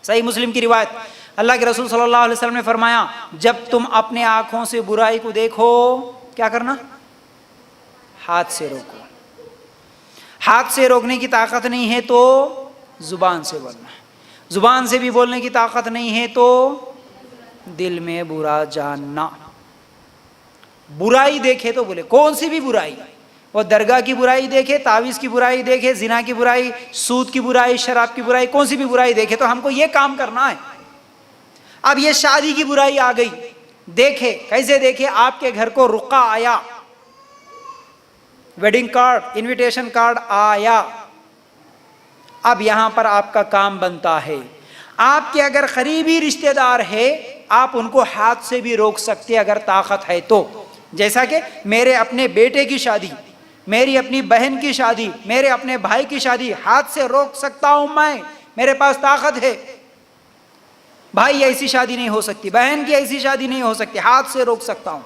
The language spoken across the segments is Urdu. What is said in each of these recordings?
صحیح مسلم کی روایت، اللہ کے رسول صلی اللہ علیہ وسلم نے فرمایا جب تم اپنے آنکھوں سے برائی کو دیکھو کیا کرنا؟ ہاتھ سے روکو. ہاتھ سے روکنے کی طاقت نہیں ہے تو زبان سے بولنا. زبان سے بھی بولنے کی طاقت نہیں ہے تو دل میں برا جاننا. برائی دیکھے تو بولے، کون سی بھی برائی، وہ درگاہ کی برائی دیکھے، تعویذ کی برائی دیکھے، زنا کی برائی، سود کی برائی، شراب کی برائی، کون سی بھی برائی دیکھے تو ہم کو یہ کام کرنا ہے. اب یہ شادی کی برائی آ گئی، دیکھے کیسے دیکھے؟ آپ کے گھر کو رقعہ آیا، ویڈنگ کارڈ، انویٹیشن کارڈ آیا. اب یہاں پر آپ کا کام بنتا ہے، آپ کے اگر قریبی رشتہ دار ہے آپ ان کو ہاتھ سے بھی روک سکتے اگر طاقت ہے تو. جیسا کہ میرے اپنے بیٹے کی شادی، میری اپنی بہن کی شادی، میرے اپنے بھائی کی شادی ہاتھ سے روک سکتا ہوں میں، میرے پاس طاقت ہے. بھائی ایسی شادی نہیں ہو سکتی، بہن کی ایسی شادی نہیں ہو سکتی، ہاتھ سے روک سکتا ہوں.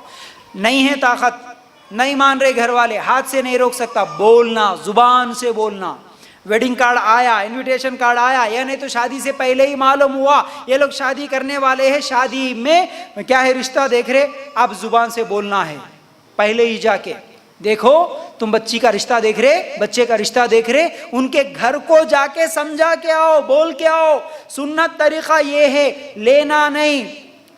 نہیں ہے طاقت، نہیں مان رہے گھر والے، ہاتھ سے نہیں روک سکتا، بولنا، زبان سے بولنا. ویڈنگ کارڈ آیا، انویٹیشن کارڈ آیا، یا نہیں تو شادی سے پہلے ہی معلوم ہوا یہ لوگ شادی کرنے والے ہیں، شادی میں کیا ہے رشتہ دیکھ رہے، اب زبان سے بولنا ہے. پہلے ہی جا کے دیکھو، تم بچی کا رشتہ دیکھ رہے، بچے کا رشتہ دیکھ رہے، ان کے گھر کو جا کے سمجھا کے آؤ، بول کے آؤ. سنت طریقہ یہ ہے، لینا نہیں،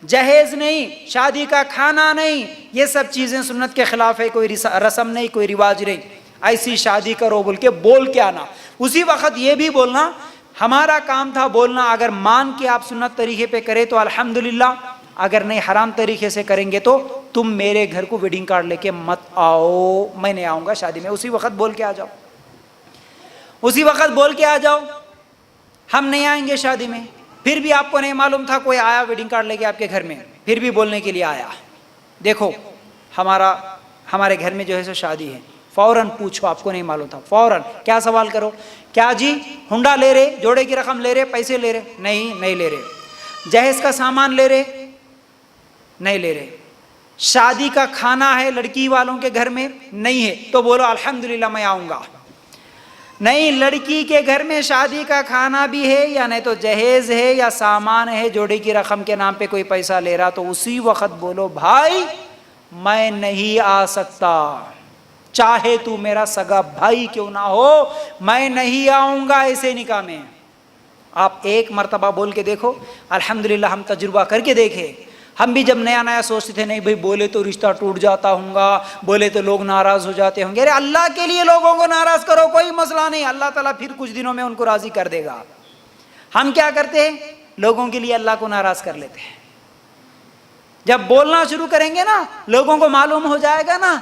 جہیز نہیں، شادی کا کھانا نہیں، یہ سب چیزیں سنت کے خلاف ہے. کوئی رسم نہیں، کوئی رواج نہیں. ایسی شادی کرو بول کے بول کے آنا. اسی وقت یہ بھی بولنا ہمارا کام تھا بولنا، اگر مان کے آپ سنت طریقے پہ کرے تو الحمدللہ، اگر نہیں حرام طریقے سے کریں گے تو تم میرے گھر کو ویڈنگ کارڈ لے کے مت آؤ، میں نہیں آؤں گا شادی میں. اسی وقت بول کے آ جاؤ، اسی وقت بول کے آ جاؤ، ہم نہیں آئیں گے شادی میں. پھر بھی آپ کو نہیں معلوم تھا، کوئی آیا ویڈنگ کارڈ لے کے آپ کے گھر میں، پھر بھی بولنے کے لیے آیا، دیکھو ہمارے گھر میں جو ہے سو شادی ہے، فوراً پوچھو، آپ کو نہیں معلوم تھا، فوراً کیا سوال کرو؟ کیا جی ہنڈا لے رہے، جوڑے کی رقم لے رہے، پیسے لے رہے؟ نہیں لے رہے. جہیز کا سامان لے رہے؟ نہیں لے رہے. شادی کا کھانا ہے لڑکی والوں کے گھر میں؟ نہیں ہے. تو بولو الحمدللہ میں آؤں گا. نہیں، لڑکی کے گھر میں شادی کا کھانا بھی ہے، یا نہیں تو جہیز ہے یا سامان ہے، جوڑے کی رقم کے نام پہ کوئی پیسہ لے رہا، تو اسی وقت بولو بھائی میں نہیں آ سکتا، چاہے تو میرا سگا بھائی کیوں نہ ہو، میں نہیں آؤں گا ایسے نکاح میں. آپ ایک مرتبہ بول کے دیکھو. الحمدللہ ہم تجربہ کر کے دیکھے. ہم بھی جب نیا سوچتے تھے نہیں بھائی بولے تو رشتہ ٹوٹ جاتا ہوں گا، بولے تو لوگ ناراض ہو جاتے ہوں گے. ارے اللہ کے لیے لوگوں کو ناراض کرو، کوئی مسئلہ نہیں، اللہ تعالیٰ پھر کچھ دنوں میں ان کو راضی کر دے گا. ہم کیا کرتے ہیں؟ لوگوں کے لیے اللہ کو ناراض کر لیتے ہیں. جب بولنا شروع کریں گے نا، لوگوں کو معلوم ہو جائے گا نا،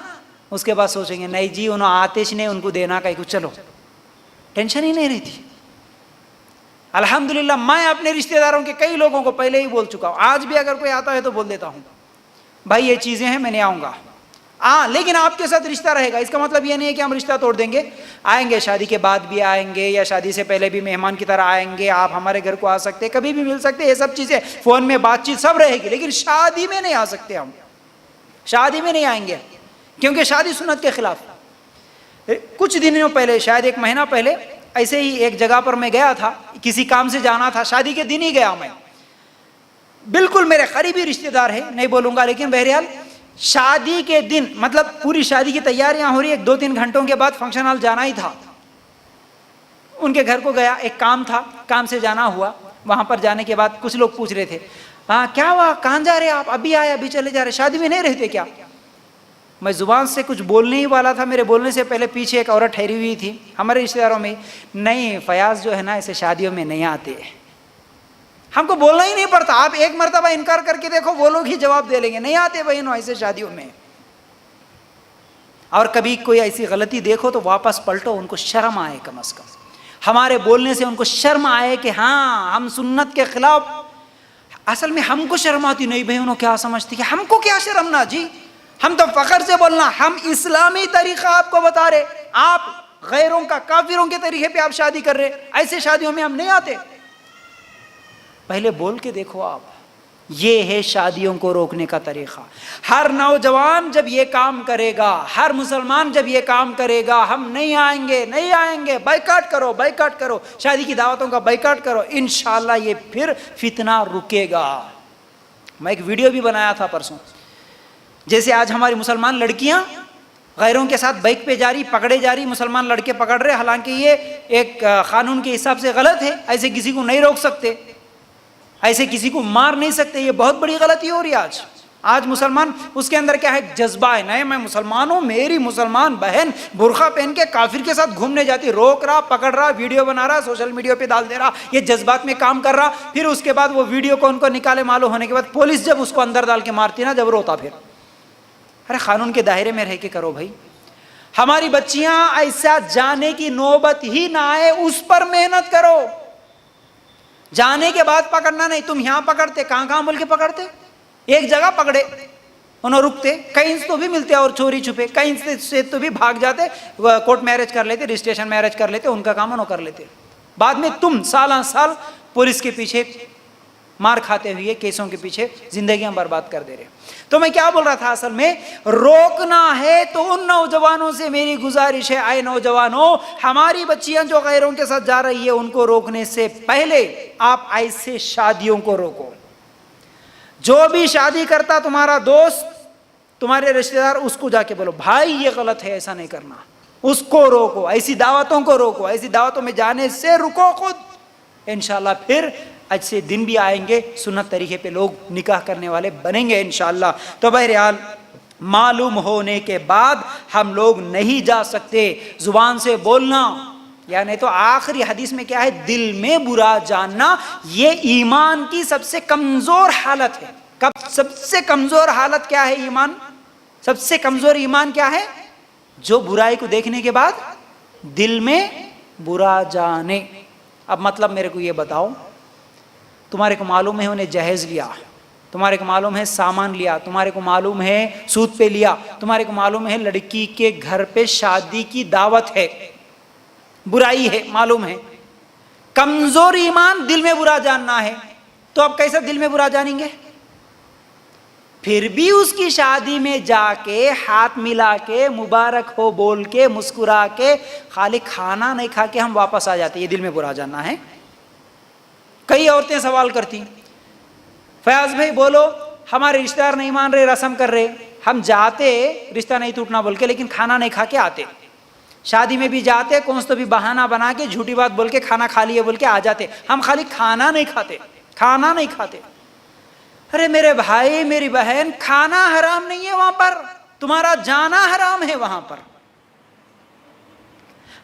اس کے بعد سوچیں گے نہیں جی انہوں آتش نے ان کو دینا کا کچھ، چلو ٹینشن ہی نہیں رہتی. الحمدللہ میں اپنے رشتہ داروں کے کئی لوگوں کو پہلے ہی بول چکا ہوں، آج بھی اگر کوئی آتا ہے تو بول دیتا ہوں بھائی یہ چیزیں ہیں میں نہیں آؤں گا. لیکن آپ کے ساتھ رشتہ رہے گا، اس کا مطلب یہ نہیں ہے کہ ہم رشتہ توڑ دیں گے. آئیں گے، شادی کے بعد بھی آئیں گے، یا شادی سے پہلے بھی مہمان کی طرح آئیں گے. آپ ہمارے گھر کو آ سکتے، کبھی بھی مل سکتے، یہ سب چیزیں فون میں بات چیت سب رہے گی، لیکن شادی میں نہیں آ سکتے. ہم شادی میں نہیں آئیں گے کیونکہ شادی سنت کے خلاف. کچھ دنوں پہلے، شاید ایک مہینہ پہلے، ایسے ہی ایک جگہ پر میں گیا تھا، کسی کام سے جانا تھا، شادی کے دن ہی گیا میں. بالکل میرے قریبی رشتہ دار ہے، نہیں بولوں گا، لیکن بہرحال شادی کے دن، مطلب پوری شادی کی تیاریاں ہو رہی ہے، 2-3 گھنٹوں کے بعد فنکشن ہال جانا ہی تھا. ان کے گھر کو گیا، ایک کام تھا، کام سے جانا ہوا. وہاں پر جانے کے بعد کچھ لوگ پوچھ رہے تھے کیا ہوا، کہاں جا رہے آپ، ابھی آئے ابھی چلے جا رہے، شادی میں نہیں رہتے کیا؟ میں زبان سے کچھ بولنے ہی والا تھا، میرے بولنے سے پہلے پیچھے ایک عورت ٹھہری ہوئی تھی ہمارے رشتہ داروں میں. نہیں فیاض جو ہے نا ایسے شادیوں میں نہیں آتے، ہم کو بولنا ہی نہیں پڑتا. آپ ایک مرتبہ انکار کر کے دیکھو، وہ لوگ ہی جواب دے لیں گے نہیں آتے بہنوں ایسے شادیوں میں. اور کبھی کوئی ایسی غلطی دیکھو تو واپس پلٹو، ان کو شرم آئے، کم از کم ہمارے بولنے سے ان کو شرم آئے کہ ہاں ہم سنت کے خلاف. اصل میں ہم کو شرم آتی نہیں، بہنوں کیا سمجھتی کہ ہم کو کیا شرم نہ، جی ہم تو فخر سے بولنا، ہم اسلامی طریقہ آپ کو بتا رہے، آپ غیروں کا، کافروں کے طریقے پہ آپ شادی کر رہے، ایسے شادیوں میں ہم نہیں آتے. پہلے بول کے دیکھو آپ. یہ ہے شادیوں کو روکنے کا طریقہ. ہر نوجوان جب یہ کام کرے گا، ہر مسلمان جب یہ کام کرے گا، ہم نہیں آئیں گے، نہیں آئیں گے، بائیکاٹ کرو، بائیکاٹ کرو، شادی کی دعوتوں کا بائیکاٹ کرو، انشاءاللہ یہ پھر فتنہ رکے گا. میں ایک ویڈیو بھی بنایا تھا پرسوں. جیسے آج ہماری مسلمان لڑکیاں غیروں کے ساتھ بائک پہ جاری، پکڑے جاری، مسلمان لڑکے پکڑ رہے، حالانکہ یہ ایک قانون کے حساب سے غلط ہے. ایسے کسی کو نہیں روک سکتے، ایسے کسی کو مار نہیں سکتے. یہ بہت بڑی غلطی ہو رہی ہے آج مسلمان. اس کے اندر کیا ہے؟ جذبہ ہے. نہیں، میں مسلمان ہوں، میری مسلمان بہن برقع پہن کے کافر کے ساتھ گھومنے جاتی، روک رہا، پکڑ رہا، ویڈیو بنا رہا، سوشل میڈیا پہ ڈال دے رہا، یہ جذبات میں کام کر رہا. پھر اس کے بعد وہ ویڈیو کو ان کو نکالے معلوم ہونے کے بعد پولیس جب اس کو اندر ڈال کے مارتی نا، جب روتا پھر. ارے قانون کے دائرے میں رہ کے کرو بھائی. ہماری بچیاں ایسا جانے کی نوبت ہی نہ آئے، اس پر محنت کرو. جانے کے بعد پکڑنا نہیں. تم یہاں پکڑتے، کہاں کہاں بول کے پکڑتے؟ ایک جگہ پکڑے انہوں رکتے، کہیں سے تو بھی ملتے اور چوری چھپے، کہیں سے تو بھی بھاگ جاتے، کورٹ میرج کر لیتے، رجسٹریشن میرج کر لیتے، ان کا کام انہوں کر لیتے. بعد میں تم سالہ سال پولیس کے پیچھے مار کھاتے ہوئے، کیسوں کے پیچھے زندگیاں برباد کر دے رہے. تو میں کیا بول رہا تھا؟ اصل میں روکنا ہے تو ان نوجوانوں سے میری گزارش ہے، اے نوجوانوں، ہماری بچیاں جو غیروں کے ساتھ جا رہی ہے ان کو روکنے سے پہلے آپ ایسے شادیوں کو روکو. جو بھی شادی کرتا تمہارا دوست، تمہارے رشتہ دار، اس کو جا کے بولو بھائی یہ غلط ہے، ایسا نہیں کرنا. اس کو روکو، ایسی دعوتوں کو روکو، ایسی دعوتوں میں جانے سے رکو خود. انشاءاللہ پھر ایسے دن بھی آئیں گے، سنت طریقے پہ لوگ نکاح کرنے والے بنیں گے انشاءاللہ. تو بہرحال معلوم ہونے کے بعد ہم لوگ نہیں جا سکتے. زبان سے بولنا یعنی تو آخری حدیث میں کیا ہے؟ دل میں برا جاننا. یہ ایمان کی سب سے کمزور حالت ہے. سب سے کمزور حالت کیا ہے؟ ایمان. سب سے کمزور ایمان کیا ہے؟ جو برائی کو دیکھنے کے بعد دل میں برا جانے. اب مطلب میرے کو یہ بتاؤ، تمہارے کو معلوم ہے انہیں جہیز لیا، تمہارے کو معلوم ہے سامان لیا، تمہارے کو معلوم ہے سود پہ لیا، تمہارے کو معلوم ہے لڑکی کے گھر پہ شادی کی دعوت ہے، برائی ہے، معلوم ہے. کمزور ایمان دل میں برا جاننا ہے. تو اب کیسے دل میں برا جانیں گے؟ پھر بھی اس کی شادی میں جا کے ہاتھ ملا کے مبارک ہو بول کے مسکرا کے خالی کھانا نہیں کھا کے ہم واپس آ جاتے. یہ دل میں برا جاننا ہے. کئی عورتیں سوال کرتی، فیاض بھائی بولو ہمارے رشتہ دار نہیں مان رہے، رسم کر رہے، ہم جاتے رشتہ نہیں ٹوٹنا بول کے لیکن کھانا نہیں کھا کے آتے، شادی میں بھی جاتے کون تو بھی بہانہ بنا کے جھوٹی بات بول کے کھانا کھا لیے بول کے آ جاتے، ہم خالی کھانا نہیں کھاتے، کھانا نہیں کھاتے. ارے میرے بھائی میری بہن، کھانا حرام نہیں ہے وہاں پر، تمہارا جانا حرام ہے وہاں پر.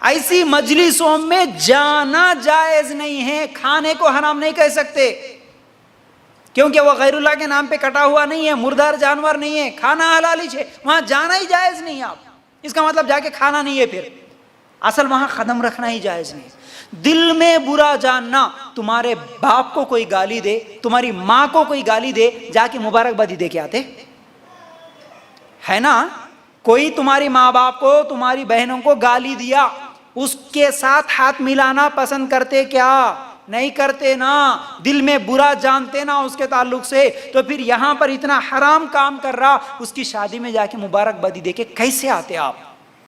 ایسی مجلسوں میں جانا جائز نہیں ہے. کھانے کو حرام نہیں کہہ سکتے کیونکہ وہ غیر اللہ کے نام پہ کٹا ہوا نہیں ہے، مردار جانور نہیں ہے، کھانا حلال ہے، وہاں جانا ہی جائز نہیں. آپ اس کا مطلب جا کے کھانا نہیں ہے، پھر اصل وہاں قدم رکھنا ہی جائز نہیں. دل میں برا جاننا، تمہارے باپ کو کوئی گالی دے، تمہاری ماں کو کوئی گالی دے، جا کے مبارکبادی دے کے آتے ہے نا. کوئی تمہاری ماں باپ کو، تمہاری بہنوں کو گالی دیا، اس کے ساتھ ہاتھ ملانا پسند کرتے کیا؟ نہیں کرتے نا. دل میں برا جانتے نا اس کے تعلق سے. تو پھر یہاں پر اتنا حرام کام کر رہا، اس کی شادی میں جا کے مبارکبادی دے کے کیسے آتے آپ؟